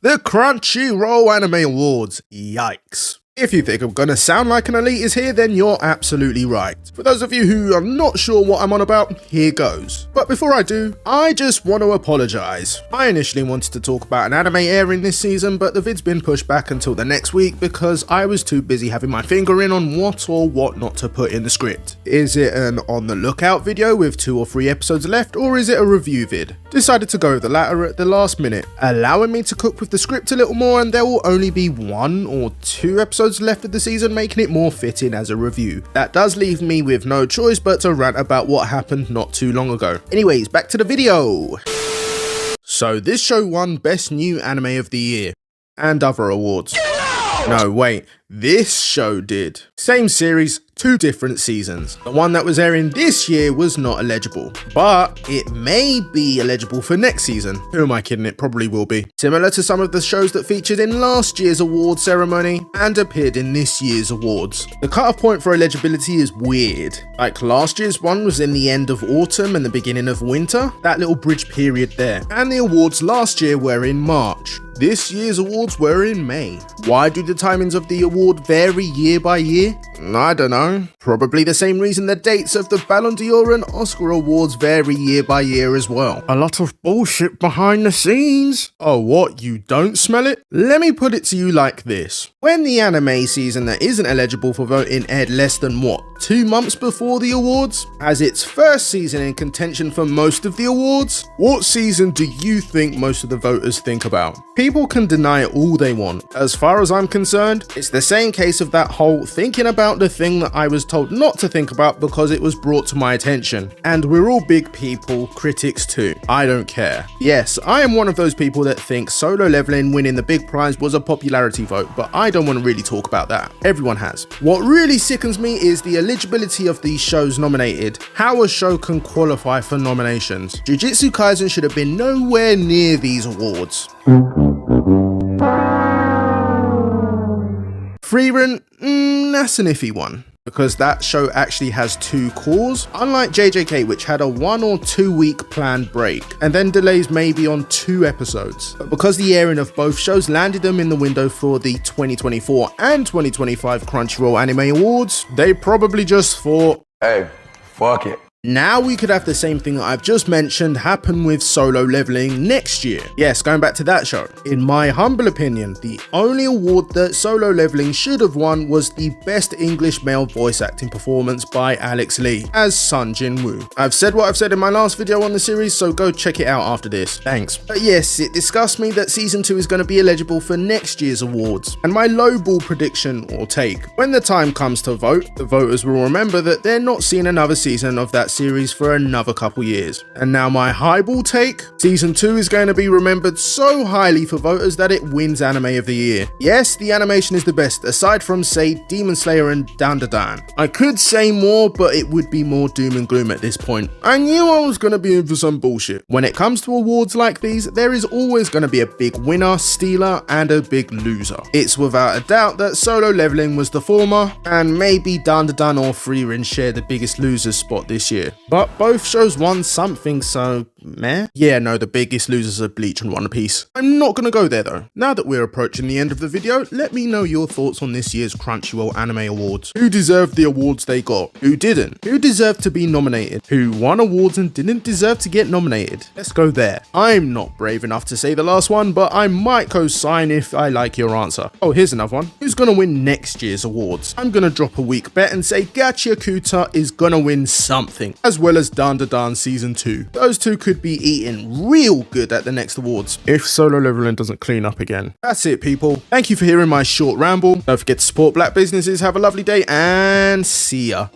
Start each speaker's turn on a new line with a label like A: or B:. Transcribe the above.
A: The Crunchyroll Anime Awards. Yikes. If you think I'm gonna sound like an elite is here, then you're absolutely right. For those of you who are not sure what I'm on about, here goes. But before I do, I just want to apologise. I initially wanted to talk about an anime airing this season, but the vid's been pushed back until the next week because I was too busy having my finger in on what or what not to put in the script. Is it an on the lookout video with 2 or 3 episodes left, or is it a review vid? Decided to go with the latter at the last minute, allowing me to cook with the script a little more, and there will only be 1 or 2 episodes left of the season, making it more fitting as a review. That does leave me with no choice but to rant about what happened not too long ago. Anyways, back to the video. So this show won Best New Anime of the Year and other awards. No, wait, this show did. Same series, 2 different seasons. The one that was airing this year was not eligible, but it may be eligible for next season. Who am I kidding? It probably will be. Similar to some of the shows that featured in last year's award ceremony and appeared in this year's awards. The cutoff point for eligibility is weird. Like last year's one was in the end of autumn and the beginning of winter, that little bridge period there. And the awards last year were in March. This year's awards were in May. Why do the timings of the award vary year by year? I don't know. Probably the same reason the dates of the Ballon d'Or and Oscar awards vary year by year as well. A lot of bullshit behind the scenes. Oh, what? You don't smell it? Let me put it to you like this. When the anime season that isn't eligible for voting aired less than 2 months before the awards, as its first season in contention for most of the awards, what season do you think most of the voters think about? People can deny it all they want. As far as I'm concerned, it's the same case of that whole thinking about the thing that I was told not to think about because it was brought to my attention. And we're all big people, critics too. I don't care. Yes, I am one of those people that think Solo Leveling winning the big prize was a popularity vote, but I don't want to really talk about that. Everyone has. What really sickens me is the eligibility of these shows nominated. How a show can qualify for nominations. Jujutsu Kaisen should have been nowhere near these awards. Frieren, that's an iffy one, because that show actually has 2 cores, unlike JJK, which had a 1 or 2 week planned break, and then delays maybe on 2 episodes. But because the airing of both shows landed them in the window for the 2024 and 2025 Crunchyroll Anime Awards, they probably just thought,
B: hey, fuck it.
A: Now we could have the same thing that I've just mentioned happen with Solo Leveling next year. Yes, going back to that show. In my humble opinion, the only award that Solo Leveling should have won was the Best English Male Voice Acting Performance by Alex Lee as Sun Jin Woo. I've said what I've said in my last video on the series, so go check it out after this. Thanks. But yes, it disgusts me that Season 2 is going to be eligible for next year's awards. And my lowball prediction or take, when the time comes to vote, the voters will remember that they're not seeing another season of that series for another couple years. And now my highball take, Season 2 is going to be remembered so highly for voters that it wins Anime of the Year. Yes, the animation is the best, aside from say Demon Slayer and Dan Da Dan. I could say more, but it would be more doom and gloom at this point. I knew I was going to be in for some bullshit. When it comes to awards like these, there is always going to be a big winner, stealer, and a big loser. It's without a doubt that Solo Leveling was the former, and maybe Dan Da Dan or Frieren share the biggest losers spot this year. But both shows won something, so meh? Yeah, no, the biggest losers are Bleach and One Piece. I'm not gonna go there though. Now that we're approaching the end of the video, let me know your thoughts on this year's Crunchyroll Anime Awards. Who deserved the awards they got? Who didn't? Who deserved to be nominated? Who won awards and didn't deserve to get nominated? Let's go there. I'm not brave enough to say the last one, but I might co-sign if I like your answer. Oh, here's another one. Who's gonna win next year's awards? I'm gonna drop a weak bet and say Gachi Akuta is gonna win something, as well as Dan Da Dan Season 2. Those two could be eating real good at the next awards, if Solo Leveling doesn't clean up again. That's it, people. Thank you for hearing my short ramble. Don't forget to support black businesses. Have a lovely day and see ya.